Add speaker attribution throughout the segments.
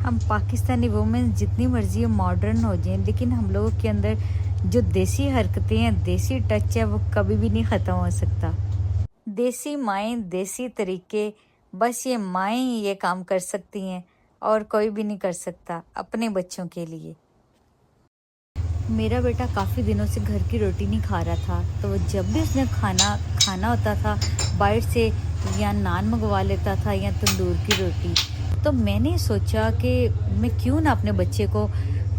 Speaker 1: हम पाकिस्तानी वुमेन जितनी मर्जी मॉडर्न हो जाएं, लेकिन हम लोगों के अंदर जो देसी हरकतें हैं, देसी टच है, वो कभी भी नहीं ख़त्म हो सकता। देसी माएँ, देसी तरीके, बस ये माएँ ही ये काम कर सकती हैं और कोई भी नहीं कर सकता अपने बच्चों के लिए। मेरा बेटा काफ़ी दिनों से घर की रोटी नहीं खा रहा था, तो वो जब भी उसने खाना खाना होता था बाहर से, या नान मंगवा लेता था या तंदूर की रोटी। तो मैंने सोचा कि मैं क्यों ना अपने बच्चे को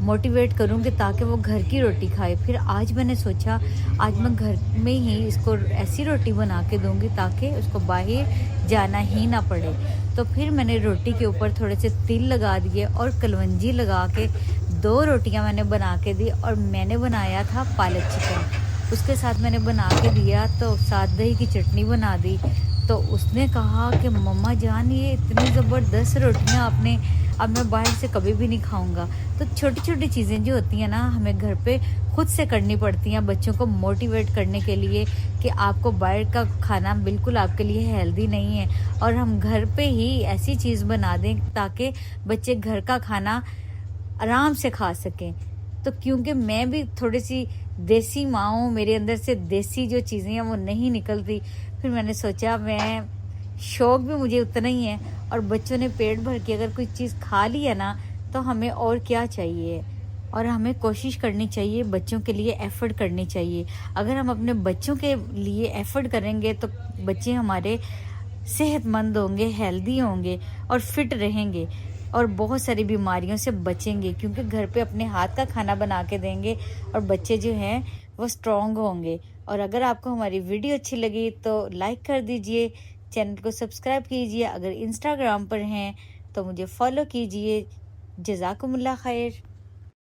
Speaker 1: मोटिवेट करूँगी ताकि वो घर की रोटी खाए। फिर आज मैंने सोचा आज मैं घर में ही इसको ऐसी रोटी बना के दूँगी ताकि उसको बाहर जाना ही ना पड़े। तो फिर मैंने रोटी के ऊपर थोड़े से तिल लगा दिए और कलवंजी लगा के 2 रोटियां मैंने बना के दी, और मैंने बनाया था पालक चिकन। उसके साथ मैंने बना के दिया, तो साथ दही की चटनी बना दी। तो उसने कहा कि मम्मा जान, ये इतनी ज़बरदस्त रोटियां आपने, अब मैं बाहर से कभी भी नहीं खाऊंगा। तो छोटी-छोटी चीज़ें जो होती हैं ना, हमें घर पे खुद से करनी पड़ती हैं बच्चों को मोटिवेट करने के लिए कि आपको बाहर का खाना बिल्कुल आपके लिए हेल्दी नहीं है, और हम घर पे ही ऐसी चीज़ बना दें ताकि बच्चे घर का खाना आराम से खा सकें। तो क्योंकि मैं भी थोड़ी-सी देसी माँ हूँ, मेरे अंदर से देसी जो चीज़ें हैं वो नहीं निकलती। फिर मैंने सोचा मैं, शौक भी मुझे उतना ही है, और बच्चों ने पेट भर के अगर कोई चीज़ खा ली है ना, तो हमें और क्या चाहिए? और हमें कोशिश करनी चाहिए, बच्चों के लिए एफ़र्ट करनी चाहिए। अगर हम अपने बच्चों के लिए एफ़र्ट करेंगे तो बच्चे हमारे सेहतमंद होंगे, हेल्दी होंगे और फिट रहेंगे, और बहुत सारी बीमारियों से बचेंगे, क्योंकि घर पे अपने हाथ का खाना बना के देंगे और बच्चे जो हैं वो स्ट्रॉन्ग होंगे। और अगर आपको हमारी वीडियो अच्छी लगी तो लाइक कर दीजिए, चैनल को सब्सक्राइब कीजिए। अगर इंस्टाग्राम पर हैं तो मुझे फॉलो कीजिए। जज़ाकुमुल्लाह खैर।